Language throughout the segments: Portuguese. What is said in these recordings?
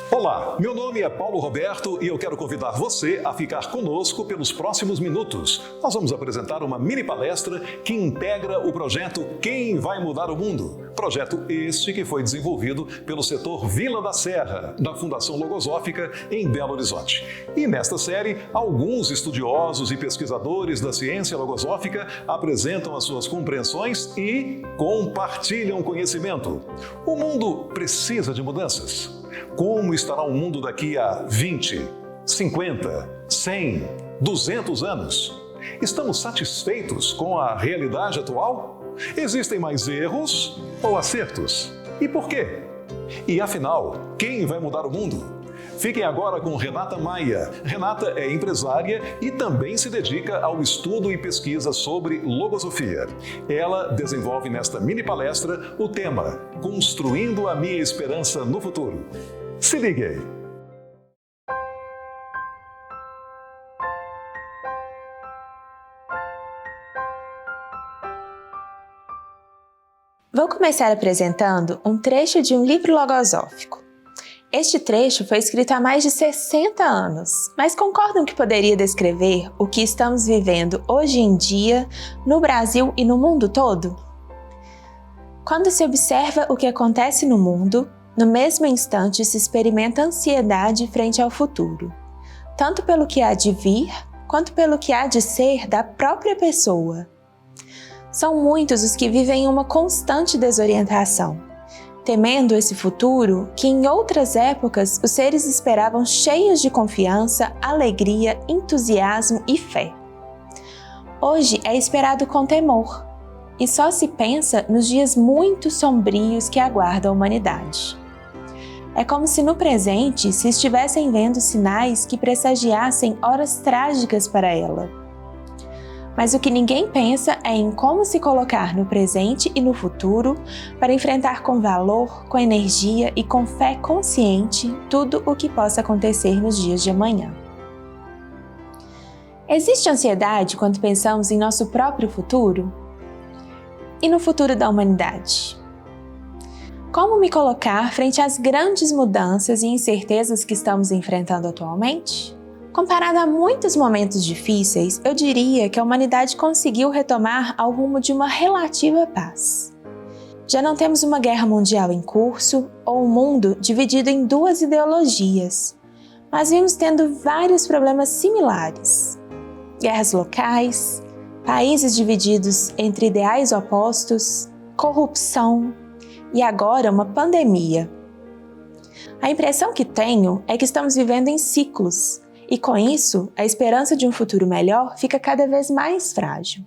Olá, meu nome é Paulo Roberto e eu quero convidar você a ficar conosco pelos próximos minutos. Nós vamos apresentar uma mini palestra que integra o projeto Quem Vai Mudar o Mundo? Projeto este que foi desenvolvido pelo setor Vila da Serra, da Fundação Logosófica, em Belo Horizonte. E nesta série, alguns estudiosos e pesquisadores da ciência logosófica apresentam as suas compreensões e compartilham conhecimento. O mundo precisa de mudanças. Como estará o mundo daqui a 20, 50, 100, 200 anos? Estamos satisfeitos com a realidade atual? Existem mais erros ou acertos? E por quê? E afinal, quem vai mudar o mundo? Fiquem agora com Renata Maia. Renata é empresária e também se dedica ao estudo e pesquisa sobre logosofia. Ela desenvolve nesta mini palestra o tema Construindo a Minha Esperança no Futuro. Se ligue aí! Vou começar apresentando um trecho de um livro logosófico. Este trecho foi escrito há mais de 60 anos, mas concordam que poderia descrever o que estamos vivendo hoje em dia no Brasil e no mundo todo? Quando se observa o que acontece no mundo, no mesmo instante se experimenta ansiedade frente ao futuro, tanto pelo que há de vir, quanto pelo que há de ser da própria pessoa. São muitos os que vivem uma constante desorientação, temendo esse futuro que em outras épocas os seres esperavam cheios de confiança, alegria, entusiasmo e fé. Hoje é esperado com temor, e só se pensa nos dias muito sombrios que aguardam a humanidade. É como se no presente se estivessem vendo sinais que pressagiassem horas trágicas para ela. Mas o que ninguém pensa é em como se colocar no presente e no futuro para enfrentar com valor, com energia e com fé consciente tudo o que possa acontecer nos dias de amanhã. Existe ansiedade quando pensamos em nosso próprio futuro? E no futuro da humanidade? Como me colocar frente às grandes mudanças e incertezas que estamos enfrentando atualmente? Comparado a muitos momentos difíceis, eu diria que a humanidade conseguiu retomar ao rumo de uma relativa paz. Já não temos uma guerra mundial em curso ou um mundo dividido em duas ideologias, mas vimos tendo vários problemas similares. Guerras locais, países divididos entre ideais opostos, corrupção e agora uma pandemia. A impressão que tenho é que estamos vivendo em ciclos, e com isso, a esperança de um futuro melhor fica cada vez mais frágil.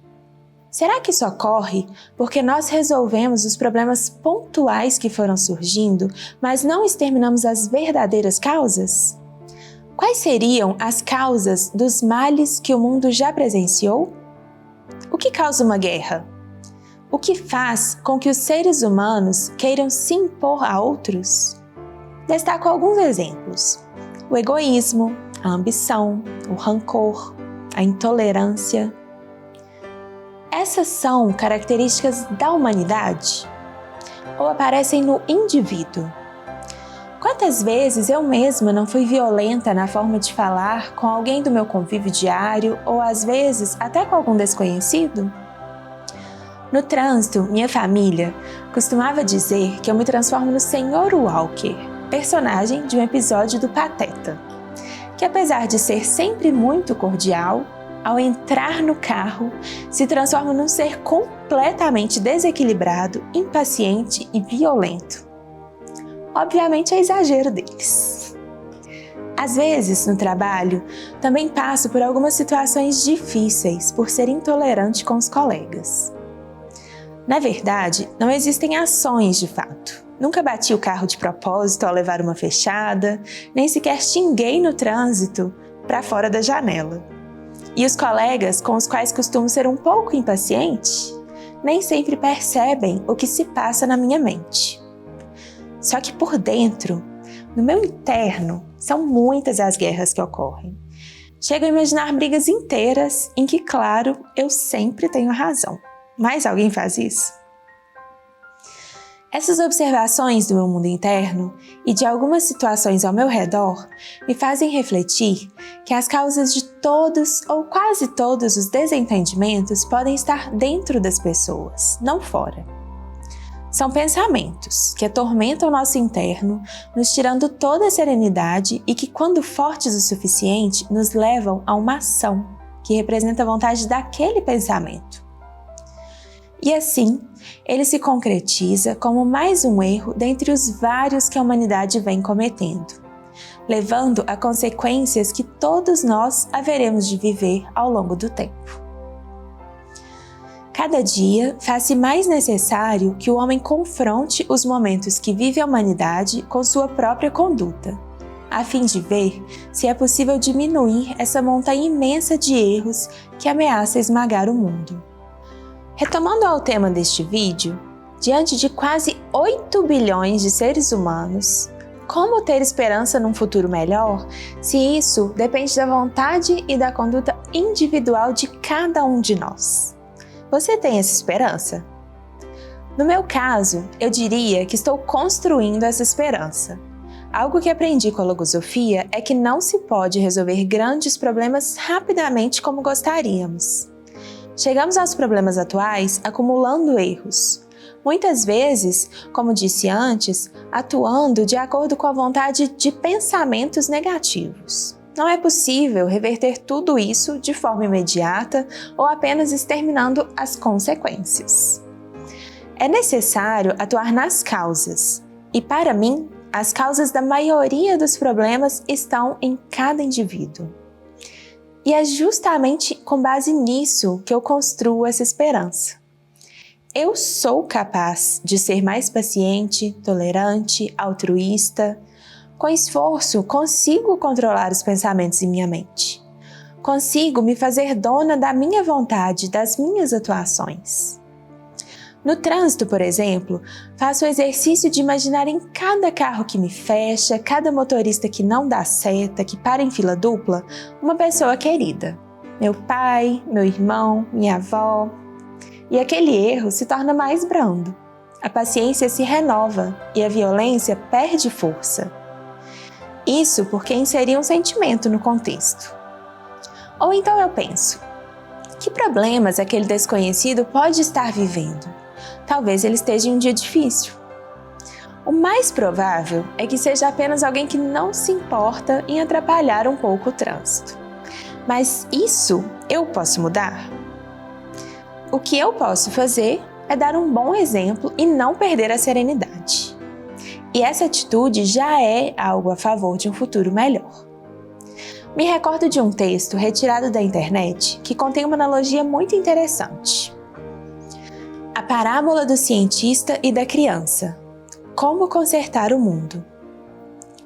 Será que isso ocorre porque nós resolvemos os problemas pontuais que foram surgindo, mas não exterminamos as verdadeiras causas? Quais seriam as causas dos males que o mundo já presenciou? O que causa uma guerra? O que faz com que os seres humanos queiram se impor a outros? Destaco alguns exemplos: o egoísmo, a ambição, o rancor, a intolerância. Essas são características da humanidade? Ou aparecem no indivíduo? Quantas vezes eu mesma não fui violenta na forma de falar com alguém do meu convívio diário ou às vezes até com algum desconhecido? No trânsito, minha família costumava dizer que eu me transformo no Sr. Walker, personagem de um episódio do Pateta, que apesar de ser sempre muito cordial, ao entrar no carro, se transforma num ser completamente desequilibrado, impaciente e violento. Obviamente é exagero deles. Às vezes, no trabalho, também passo por algumas situações difíceis por ser intolerante com os colegas. Na verdade, não existem ações de fato. Nunca bati o carro de propósito ao levar uma fechada, nem sequer xinguei no trânsito para fora da janela. E os colegas com os quais costumo ser um pouco impaciente, nem sempre percebem o que se passa na minha mente. Só que por dentro, no meu interno, são muitas as guerras que ocorrem. Chego a imaginar brigas inteiras em que, claro, eu sempre tenho razão. Mas alguém faz isso? Essas observações do meu mundo interno e de algumas situações ao meu redor me fazem refletir que as causas de todos ou quase todos os desentendimentos podem estar dentro das pessoas, não fora. São pensamentos que atormentam o nosso interno, nos tirando toda a serenidade e que, quando fortes o suficiente, nos levam a uma ação que representa a vontade daquele pensamento. E assim, ele se concretiza como mais um erro dentre os vários que a humanidade vem cometendo, levando a consequências que todos nós haveremos de viver ao longo do tempo. Cada dia faz-se mais necessário que o homem confronte os momentos que vive a humanidade com sua própria conduta, a fim de ver se é possível diminuir essa montanha imensa de erros que ameaça esmagar o mundo. Retomando ao tema deste vídeo, diante de quase 8 bilhões de seres humanos, como ter esperança num futuro melhor se isso depende da vontade e da conduta individual de cada um de nós? Você tem essa esperança? No meu caso, eu diria que estou construindo essa esperança. Algo que aprendi com a logosofia é que não se pode resolver grandes problemas rapidamente como gostaríamos. Chegamos aos problemas atuais acumulando erros. Muitas vezes, como disse antes, atuando de acordo com a vontade de pensamentos negativos. Não é possível reverter tudo isso de forma imediata ou apenas exterminando as consequências. É necessário atuar nas causas, e para mim, as causas da maioria dos problemas estão em cada indivíduo. E é justamente com base nisso que eu construo essa esperança. Eu sou capaz de ser mais paciente, tolerante, altruísta. Com esforço, consigo controlar os pensamentos em minha mente. Consigo me fazer dona da minha vontade, das minhas atuações. No trânsito, por exemplo, faço o exercício de imaginar em cada carro que me fecha, cada motorista que não dá seta, que para em fila dupla, uma pessoa querida. Meu pai, meu irmão, minha avó. E aquele erro se torna mais brando. A paciência se renova e a violência perde força. Isso porque inseri um sentimento no contexto. Ou então eu penso, que problemas aquele desconhecido pode estar vivendo? Talvez ele esteja em um dia difícil. O mais provável é que seja apenas alguém que não se importa em atrapalhar um pouco o trânsito. Mas isso eu posso mudar? O que eu posso fazer é dar um bom exemplo e não perder a serenidade. E essa atitude já é algo a favor de um futuro melhor. Me recordo de um texto retirado da internet que contém uma analogia muito interessante. A parábola do cientista e da criança. Como consertar o mundo.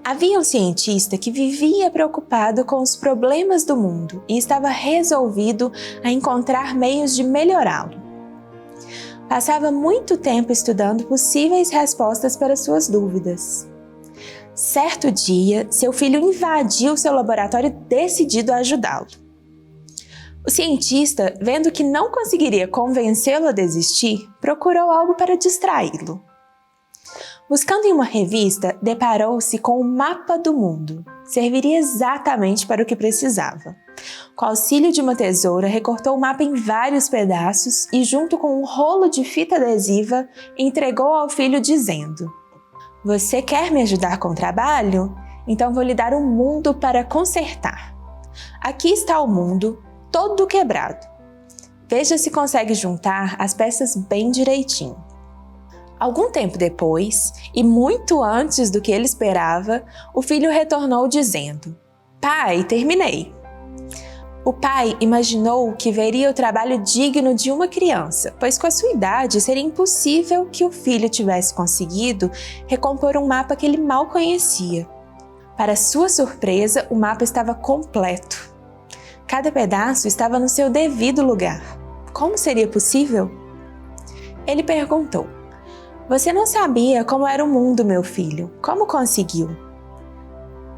Havia um cientista que vivia preocupado com os problemas do mundo e estava resolvido a encontrar meios de melhorá-lo. Passava muito tempo estudando possíveis respostas para suas dúvidas. Certo dia, seu filho invadiu seu laboratório decidido a ajudá-lo. O cientista, vendo que não conseguiria convencê-lo a desistir, procurou algo para distraí-lo. Buscando em uma revista, deparou-se com o mapa do mundo. Serviria exatamente para o que precisava. Com auxílio de uma tesoura, recortou o mapa em vários pedaços e, junto com um rolo de fita adesiva, entregou ao filho dizendo: "Você quer me ajudar com o trabalho? Então vou lhe dar um mundo para consertar. Aqui está o mundo, todo quebrado. Veja se consegue juntar as peças bem direitinho." Algum tempo depois, e muito antes do que ele esperava, o filho retornou dizendo: "Pai, terminei." O pai imaginou que veria o trabalho digno de uma criança, pois com a sua idade seria impossível que o filho tivesse conseguido recompor um mapa que ele mal conhecia. Para sua surpresa, o mapa estava completo. Cada pedaço estava no seu devido lugar. Como seria possível? Ele perguntou: "Você não sabia como era o mundo, meu filho. Como conseguiu?"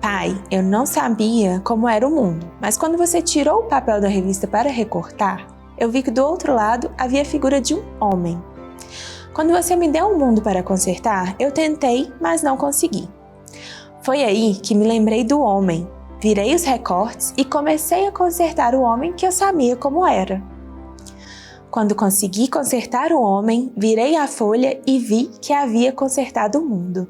"Pai, eu não sabia como era o mundo, mas quando você tirou o papel da revista para recortar, eu vi que do outro lado havia a figura de um homem. Quando você me deu um mundo para consertar, eu tentei, mas não consegui. Foi aí que me lembrei do homem, virei os recortes e comecei a consertar o homem que eu sabia como era. Quando consegui consertar o homem, virei a folha e vi que havia consertado o mundo.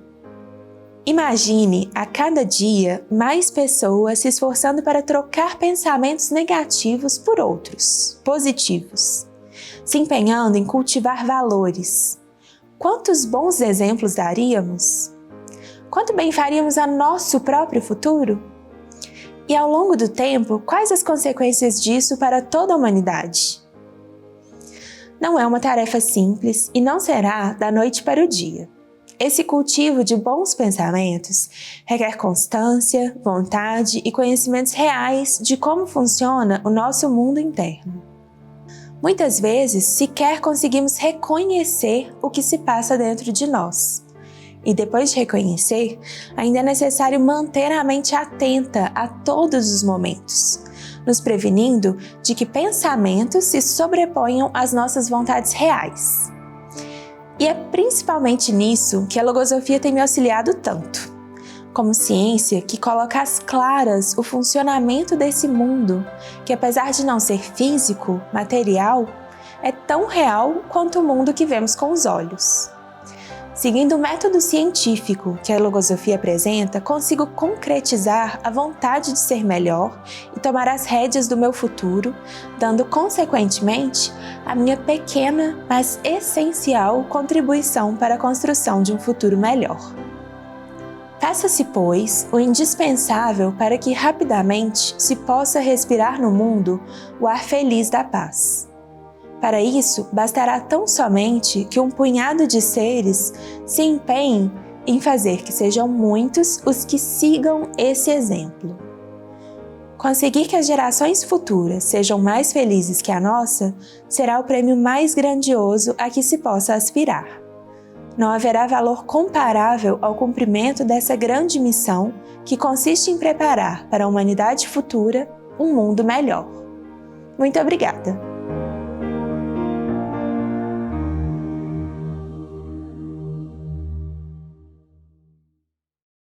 Imagine a cada dia mais pessoas se esforçando para trocar pensamentos negativos por outros, positivos, se empenhando em cultivar valores. Quantos bons exemplos daríamos? Quanto bem faríamos a nosso próprio futuro? E ao longo do tempo, quais as consequências disso para toda a humanidade? Não é uma tarefa simples e não será da noite para o dia. Esse cultivo de bons pensamentos requer constância, vontade e conhecimentos reais de como funciona o nosso mundo interno. Muitas vezes, sequer conseguimos reconhecer o que se passa dentro de nós. E depois de reconhecer, ainda é necessário manter a mente atenta a todos os momentos, nos prevenindo de que pensamentos se sobreponham às nossas vontades reais. E é principalmente nisso que a logosofia tem me auxiliado tanto, como ciência que coloca às claras o funcionamento desse mundo, que apesar de não ser físico, material, é tão real quanto o mundo que vemos com os olhos. Seguindo o método científico que a logosofia apresenta, consigo concretizar a vontade de ser melhor e tomar as rédeas do meu futuro, dando consequentemente a minha pequena, mas essencial contribuição para a construção de um futuro melhor. Faça-se, pois, o indispensável para que rapidamente se possa respirar no mundo o ar feliz da paz. Para isso, bastará tão somente que um punhado de seres se empenhem em fazer que sejam muitos os que sigam esse exemplo. Conseguir que as gerações futuras sejam mais felizes que a nossa será o prêmio mais grandioso a que se possa aspirar. Não haverá valor comparável ao cumprimento dessa grande missão que consiste em preparar para a humanidade futura um mundo melhor. Muito obrigada!